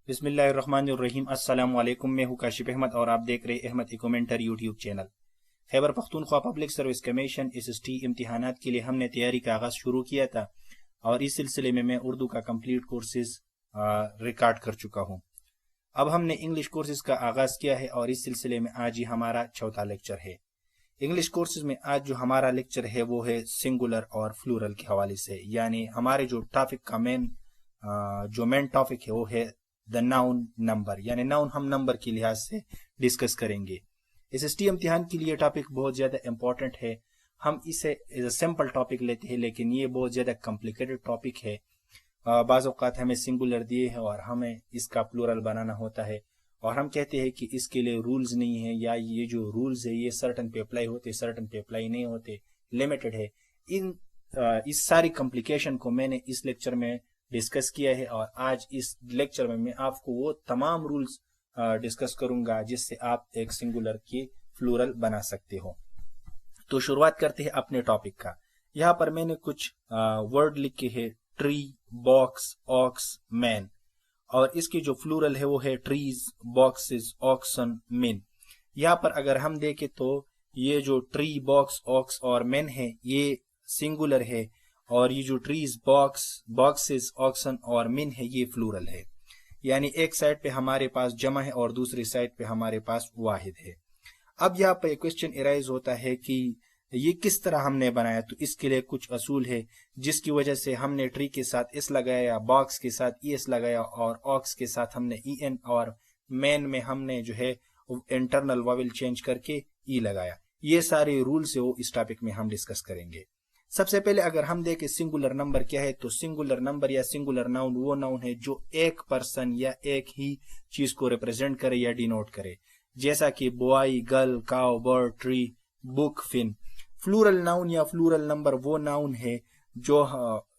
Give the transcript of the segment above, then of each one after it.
بسم اللہ الرحمن الرحیم۔ السلام علیکم، میں ہوں کاشف احمد اور آپ دیکھ رہے احمد ایکومنٹر YouTube channel. Khyber Pakhtunkhwa public service commission SST امتحانات کے لیے ہم نے تیاری کا آغاز شروع کیا تھا اور اس سلسلے میں اردو کا کمپلیٹ کورسز ریکارڈ کر چکا ہوں۔ اب ہم نے انگلش کورسز کا آغاز کیا ہے اور اس سلسلے میں آج ہی ہمارا چوتھا لیکچر ہے۔ انگلش کورسز میں آج جو ہمارا لیکچر ہے وہ ہے سنگولر اور فلورل کے حوالے سے، یعنی ہمارے جو ٹاپک کا مین ٹاپک ہے وہ ہے دا ناؤن نمبر، یعنی ناؤن ہم نمبر کے لحاظ سے ڈسکس کریں گے۔ SST امتحان کے لیے ٹاپک بہت زیادہ امپورٹنٹ ہے۔ ہم اسے ایز اے سمپل ٹاپک لیتے ہیں لیکن یہ بہت زیادہ کمپلیکیٹڈ ٹاپک ہے۔ بعض اوقات ہمیں سنگولر دیے ہے اور ہمیں اس کا پلورل بنانا ہوتا ہے اور ہم کہتے ہیں کہ اس کے لیے رولز نہیں ہیں، یا یہ جو رولز ہے یہ سرٹن پہ اپلائی ہوتے، سرٹن پہ اپلائی نہیں ہوتے، لمیٹڈ ہے۔ اس ساری کمپلیکیشن کو میں نے اس لیکچر میں ڈسکس کیا ہے اور آج اس لیکچر میں آپ کو وہ تمام رولز ڈسکس کروں گا جس سے آپ ایک سنگولر کی فلورل بنا سکتے ہو۔ تو شروعات کرتے ہیں اپنے ٹاپک کا۔ یہاں پر میں نے کچھ ورڈ لکھے ہیں: ٹری، باکس، آکس، مین، اور اس کی جو فلورل ہے وہ ہے ٹریز، باکسز، آکسن، مین۔ یہاں پر اگر ہم دیکھیں تو یہ جو ٹری، باکس، آکس اور مین ہے یہ سنگولر ہے، اور یہ جو ٹریز، باکسز، آکسن اور مین ہے یہ فلورل ہے، یعنی ایک سائڈ پہ ہمارے پاس جمع ہے اور دوسری سائڈ پہ ہمارے پاس واحد ہے۔ اب یہاں پہ کوسچن ارائز ہوتا ہے کہ یہ کس طرح ہم نے بنایا، تو اس کے لیے کچھ اصول ہے جس کی وجہ سے ہم نے ٹری کے ساتھ اس لگایا، باکس کے ساتھ ایس لگایا اور آکس کے ساتھ ہم نے EN، اور مین میں ہم نے جو ہے انٹرنل واول چینج کر کے ای لگایا۔ یہ سارے رولز وہ اس ٹاپک میں ہم ڈسکس کریں گے۔ سب سے پہلے اگر ہم دیکھیں سنگولر نمبر کیا ہے، تو سنگولر نمبر یا سنگولر ناؤن وہ ناؤن ہے جو ایک پرسن یا ایک ہی چیز کو ریپرزینٹ کرے یا ڈینوٹ کرے، جیسا کہ بوائے، گرل، کاؤ، برڈ، ٹری، بک، فن۔ فلورل ناؤن یا فلورل نمبر وہ ناؤن ہے جو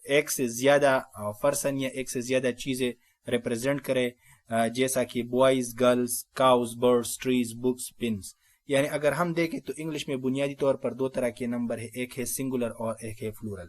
ایک سے زیادہ پرسن یا ایک سے زیادہ چیزیں ریپرزینٹ کرے، جیسا کہ boys, girls, cows, birds, trees, books, pens. یعنی اگر ہم دیکھیں تو انگلش میں بنیادی طور پر دو طرح کے نمبر ہے، ایک ہے سنگولر اور ایک ہے فلورل۔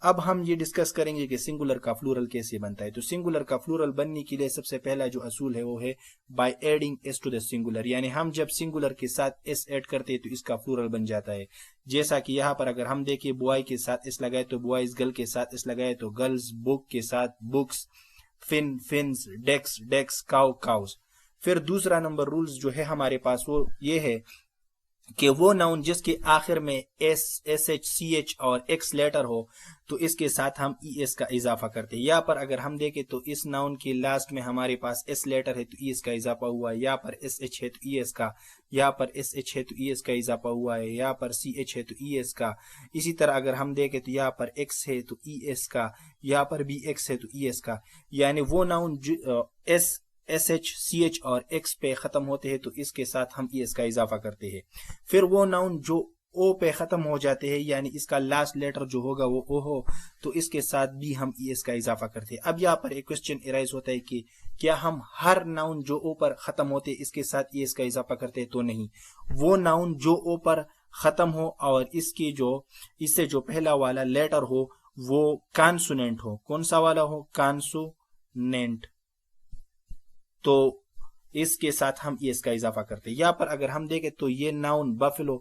اب ہم یہ ڈسکس کریں گے کہ سنگولر کا فلورل کیسے بنتا ہے۔ تو سنگولر کا فلورل بننے کے لیے سب سے پہلا جو اصول ہے وہ ہے by adding S to the singular, یعنی ہم جب سنگولر کے ساتھ ایس ایڈ کرتے ہیں تو اس کا فلورل بن جاتا ہے۔ جیسا کہ یہاں پر اگر ہم دیکھیں بوائے کے ساتھ ایس لگائے تو بوائز، گرل کے ساتھ ایس لگائے تو گرلز، بک کے ساتھ بکس، فن، فنز، ڈیکس، ڈیکس، کاؤ، کاؤز۔ پھر دوسرا نمبر رولز جو ہے ہمارے پاس وہ یہ ہے کہ وہ ناؤن جس کے آخر میں ایس، ایچ، سی ایچ اور ایکس لیٹر ہو تو اس کے ساتھ ہم ES کا اضافہ کرتے ہیں۔ یہاں پر اگر ہم دیکھیں تو اس ناؤن کے لاسٹ میں ہمارے پاس ایس لیٹر ہے تو ES کا اضافہ ہوا ہے، یہاں پر SH ہے تو ES کا، یہاں پر SH ہے تو ES کا اضافہ ہوا ہے، یہاں پر CH ہے تو ES کا۔ اسی طرح اگر ہم دیکھیں تو یہاں پر X ہے تو ES کا، یہاں پر بھی X ہے تو ES کا، یعنی وہ ناؤن SH، CH اور X پہ ختم ہوتے ہیں تو اس کے ساتھ ہم ES کا اضافہ کرتے ہیں۔ پھر وہ ناؤن جو O پہ ختم ہو جاتے ہیں، یعنی اس کا لاسٹ لیٹر جو ہوگا وہ O ہو تو اس کے ساتھ بھی ہم ES کا اضافہ کرتے ہیں۔ اب یہاں پر ایک کوسچن ارائز ہوتا ہے کہ کیا ہم ہر ناؤن جو O پر ختم ہوتے اس کے ساتھ ES کا اضافہ کرتے ہیں؟ تو نہیں، وہ ناؤن جو O پر ختم ہو اور اس سے جو پہلا والا لیٹر ہو وہ کانسوننٹ ہو۔ کون سا والا ہو؟ کانسوننٹ، تو اس کے ساتھ ہم ES کا اضافہ کرتے ہیں۔ یہاں پر اگر ہم دیکھیں تو یہ ناؤن بفلو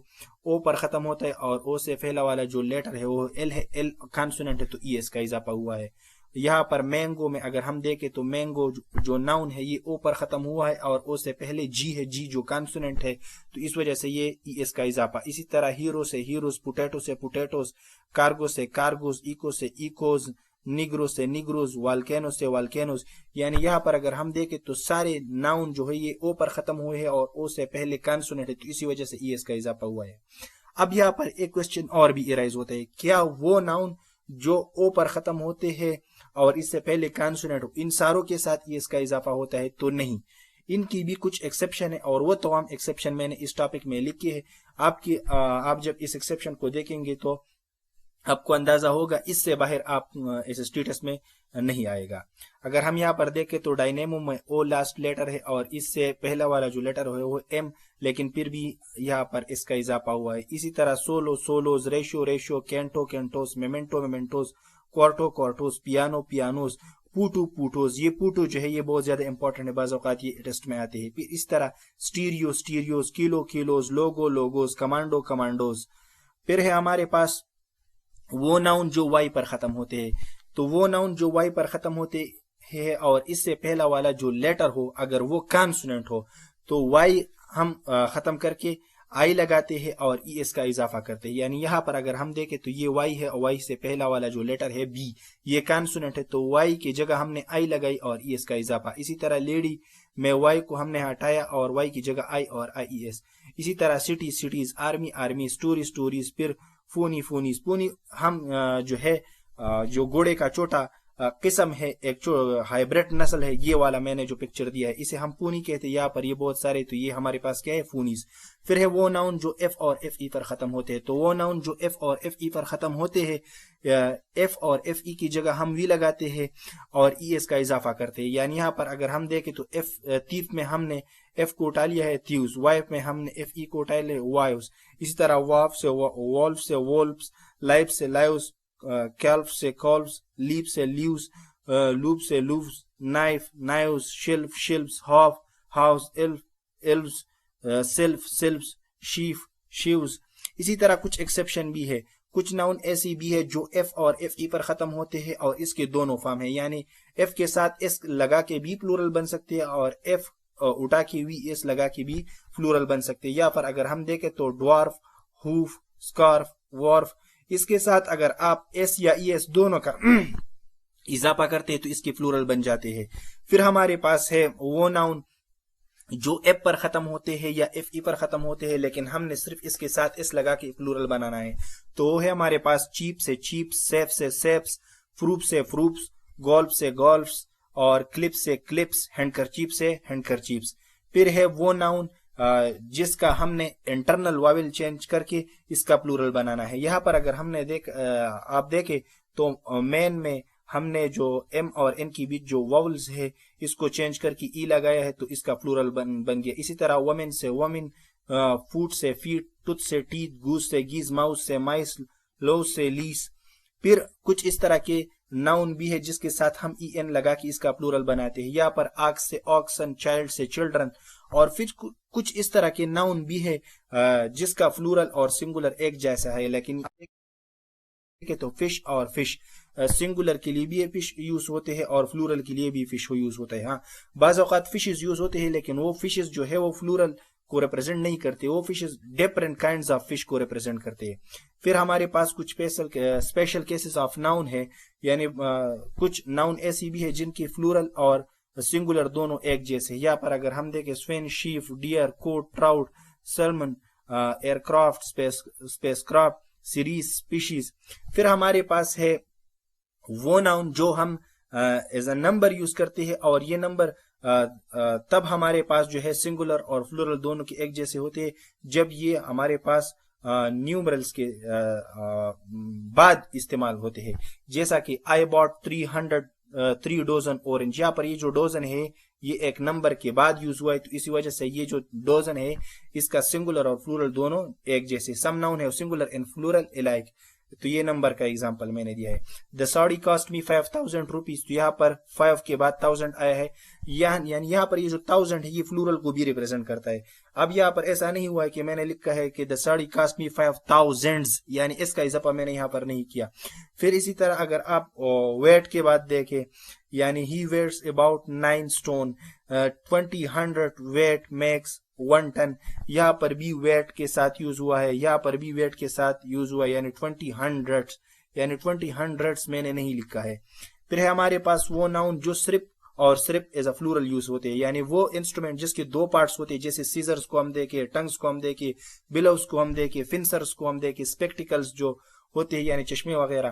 O پر ختم ہوتا ہے اور O سے پہلا والا جو لیٹر ہے وہ L ہے، L کانسوننٹ ہے تو ES کا اضافہ ہوا ہے۔ یہاں پر مینگو میں اگر ہم دیکھیں تو مینگو جو ناؤن ہے یہ O پر ختم ہوا ہے اور O سے پہلے G ہے، G جو کانسوننٹ ہے تو اس وجہ سے یہ ES کا اضافہ۔ اسی طرح ہیرو سے ہیروز، پوٹیٹو سے پوٹیٹوز، کارگو سے کارگوز، ایکو سے ایکوز، نیگرو سے نیگروز، والکینو سے والکینوز۔ یعنی یہاں پر اگر ہم دیکھیں تو سارے ناؤن جو ہے یہ O پر ختم ہوئے ہیں اور O سے پہلے کانسوننٹ ہے تو اسی وجہ سے ES کا اضافہ ہوا ہے۔ اب یہاں پر ایک کوسچن اور بھی ارائز ہوتا ہے، کیا وہ ناؤن جو O پر ختم ہوتے ہیں اور اس سے پہلے کانسوننٹ ہو ان ساروں کے ساتھ ES کا اضافہ ہوتا ہے؟ تو نہیں، ان کی بھی کچھ ایکسیپشن ہے اور وہ تمام ایکسیپشن میں نے اس ٹاپک میں لکھی ہے۔ آپ جب اس ایکسیپشن کو دیکھیں گے تو آپ کو اندازہ ہوگا، اس سے باہر آپ اس اسٹیٹس میں نہیں آئے گا۔ اگر ہم یہاں پر دیکھیں تو ڈائنیمو میں O لاسٹ لیٹر ہے اور اس سے پہلا والا جو لیٹر ہے وہ M، لیکن پھر بھی یہاں پر اس کا اضافہ ہوا ہے۔ اسی طرح solo, solos, ratio, ratio, canto, cantos, memento, mementos, quarto, quartos, piano, pianos, photo photos, یہ پوٹو جو ہے یہ بہت زیادہ امپورٹنٹ ہے، بعض اوقات یہ ٹیسٹ میں آتے ہیں. پھر اس طرح اسٹیریو اسٹیریوز، کلو کلوز، لوگو لوگوز، کمانڈو کمانڈوز. پھر ہے ہمارے پاس وہ ناؤن جو وائی پر ختم ہوتے ہیں. تو وہ ناؤن جو وائی پر ختم ہوتے ہیں اور اس سے پہلا والا جو لیٹر ہو اگر وہ کانسوننٹ ہو تو وائی ہم ختم کر کے آئی لگاتے ہیں اور ای ایس کا اضافہ کرتے ہیں. یعنی یہاں پر اگر ہم دیکھیں تو یہ وائی ہے اور وائی سے پہلا والا جو لیٹر ہے بی یہ کانسوننٹ ہے تو وائی کی جگہ ہم نے آئی لگائی اور ای ایس کا اضافہ. اسی طرح لیڈی میں وائی کو ہم نے ہٹایا اور وائی کی جگہ آئی اور آئی ای ایس. اسی طرح city cities, army army, story stories. پھر فونی فونیز، پونی ہم جو ہے جو گھوڑے کا چھوٹا قسم ہے، ایک ہائیبریڈ نسل ہے، یہ والا میں نے جو پکچر دیا ہے اسے ہم پونی کہتے ہیں. یہاں پر یہ بہت سارے، تو یہ ہمارے پاس کیا ہے فونیز. پھر ہے وہ ناؤن جو ایف اور ایف ای پر ختم ہوتے ہیں. تو وہ ناؤن جو ایف اور ایف ای پر ختم ہوتے ہیں ایف اور ایف ای کی جگہ ہم وی لگاتے ہیں اور ای ایس کا اضافہ کرتے ہیں. یعنی یہاں پر اگر ہم دیکھیں تو ایف تیف میں ہم نے ایف کو اٹھا لیا ہے تھیوز، وائف میں ہم نے ایف ای کو اٹھا لیا وائوز. اسی طرح واف سے وولف سے وولفس، لائف سے لائوز، کیلف سے کالفس، لیپ سے لیوز، لوپ سے loaves, knife knives, shelf shelves, half halves, elf elves, self selves, sheaf sheaves. اسی طرح کچھ ایکسیپشن بھی ہے، کچھ ناؤن ایسی بھی ہے جو ایف اور ایف ای پر ختم ہوتے ہیں اور اس کے دونوں فارم ہیں. یعنی ایف کے ساتھ ایس لگا کے بھی پلورل بن سکتے ہیں اور ایف اٹھا کے وی ایس لگا کے بھی پلورل بن سکتے ہیں. یا پر اگر ہم دیکھیں تو ڈوارف، ہوف، سکارف، وارف، اس کے ساتھ اگر آپ ایس یا ای ایس دونوں کا اضافہ کرتے ہیں تو اس کے پلورل بن جاتے ہیں. پھر ہمارے پاس ہے وہ ناؤن جو ایف پر ختم ہوتے ہیں یا ایف ای پر ختم ہوتے ہیں لیکن ہم نے صرف اس کے ساتھ ایس لگا کے پلورل بنانا ہے. تو وہ ہے ہمارے پاس چیپ سے چیپس، سیف سے سیپس، فروپ سے فروپس، گولف سے گولفس اور کلپ سے کلپس، ہینڈ کرچیپ سے ہینڈ کرچیپس. پھر ہے وہ ناؤن جس کا ہم نے انٹرنل واول چینج کر کے اس کا پلورل بنانا ہے. یہاں پر اگر ہم نے آپ دیکھیں تو مین میں ہم نے جو ایم اور این کی بیچ جو واولز ہے اس کو چینج کر کے ای لگایا ہے تو اس کا پلورل بن گیا. اسی طرح وومن سے وومن، فوٹ سے فیٹ، ٹوتھ سے ٹیتھ، گوز سے گیز، ماؤس سے مائس، لو سے لیس. پھر کچھ اس طرح کے ناؤن بھی ہے جس کے ساتھ ہم ای این لگا کے اس کا پلورل بناتے ہیں. یہاں پر آکس سے آکسن، چائلڈ سے چلڈرن. اور پھر کچھ اس طرح کے ناؤن بھی ہے جس کا فلورل اور سنگولر ایک جیسا ہے لیکن تو فش اور فش سنگولر کے لیے بھی فش یوز ہوتے ہیں اور فلورل کے لیے بھی فش یوز ہوتا ہے. ہاں بعض اوقات فشز یوز ہوتے ہیں لیکن وہ فشز جو ہے وہ فلورل کو ریپرزینٹ نہیں کرتے، وہ fishes different kinds of fish کو ریپرزینٹ کرتے ہیں. پھر ہمارے پاس کچھ اسپیشل کیسز آف ناؤن ہے، یعنی کچھ ناؤن ایسی بھی ہے جن کی فلورل اور سنگولر دونوں ایک جیسے. یہاں پر اگر ہم دیکھیں swine, sheep, deer, cod, trout, salmon, aircraft, spacecraft, series, species. پھر ہمارے پاس ہے وہ ناؤن جو ہم ایز اے نمبر یوز کرتے ہیں اور یہ نمبر تب ہمارے پاس جو ہے سنگولر اور فلورل دونوں کے ایک جیسے ہوتے ہیں جب یہ ہمارے پاس نیومرلز کے بعد استعمال ہوتے ہیں. جیسا کہ I bought 3 ڈوزن اورنج. یہاں پر یہ جو ڈوزن ہے یہ ایک نمبر کے بعد یوز ہوا ہے تو اسی وجہ سے یہ جو ڈوزن ہے اس کا سنگولر اور فلورل دونوں ایک جیسے. سم ناؤن ہے سنگولر اینڈ فلورل الائک، تو یہ نمبر کا ایگزامپل میں نے دیا ہے. The saudi cost me 5000 rupees, تو یہاں پر 5 کے بعد 1000 آیا ہے، یعنی یہاں پر یہ جو 1000 ہے یہ فلورل کو بھی ریپرزینٹ کرتا ہے. اب یہاں پر ایسا نہیں ہوا ہے کہ میں نے لکھا ہے کہ the saudi cost me 5000، یعنی اس کا اضافہ میں نے یہاں پر نہیں کیا. پھر اسی طرح اگر آپ ویٹ کے بعد دیکھیں، یعنی he weighs about 9 stone، 20 weight makes 1 ton، یہاں پر بھی ویٹ کے ساتھ یوز ہوا ہے، یہاں پر بھی ویٹ کے ساتھ یوز ہوا ہے، یعنی 20 یعنی 20 میں نے نہیں لکھا ہے. پھر ہے ہمارے پاس وہ ناؤن جو صرف اور صرف ایز اے فلورل یوز ہوتے ہیں، یعنی وہ انسٹرومنٹ جس کے 2 پارٹس ہوتے ہیں، جیسے سیزرز کو ہم دیکھیں، ٹنگز کو ہم دیکھیں، بلوز کو ہم دیکھیں، فنسرز کو ہم دیکھیں، اسپیکٹیکلز جو ہوتے ہیں یعنی چشمے وغیرہ،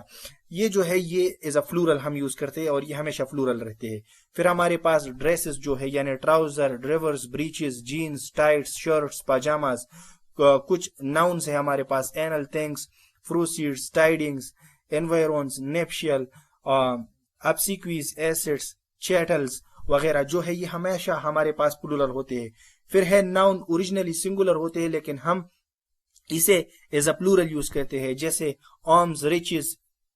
یہ جو ہے یہ ایز اے فلورل ہم یوز کرتے ہیں اور یہ ہمیشہ فلورل رہتے ہیں. پھر ہمارے پاس ڈریسز جو ہے یعنی trousers, drawers, breeches, jeans, tights, shirts, pyjamas. کچھ ناؤنز ہیں ہمارے پاس annals thanks, proceeds, tidings, environs, nuptials, obsequies, assets, chattels وغیرہ جو ہے یہ ہمیشہ ہمارے پاس پلورل ہوتے ہیں. پھر ہے ناؤن اوریجنلی سنگولر ہوتے ہیں لیکن ہم اسے ایز اے پلورل یوز کرتے ہیں، جیسے arms, reaches,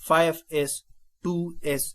5S, 2S,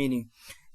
meaning,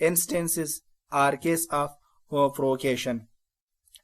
instances are case of provocation.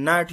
not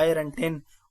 iron, tin,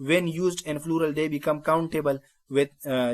When used in plural they become countable with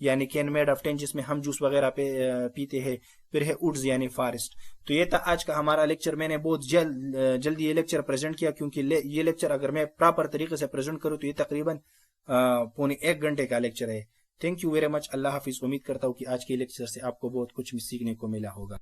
یعنی کین میڈ آف ٹین جس میں ہم جوس وغیرہ پیتے ہیں. پھر ہے وڈز یعنی فارسٹ. تو یہ تھا آج کا ہمارا لیکچر. میں نے بہت جلدی یہ لیکچر پریزنٹ کیا کیونکہ یہ لیکچر اگر میں پراپر طریقے سے پریزنٹ کروں تو یہ تقریباً 1.25 گھنٹے کا لیکچر ہے. Thank you very much. اللہ حافظ. امید کرتا ہوں کہ آج کے لیکچر سے آپ کو بہت کچھ سیکھنے کو ملا ہوگا.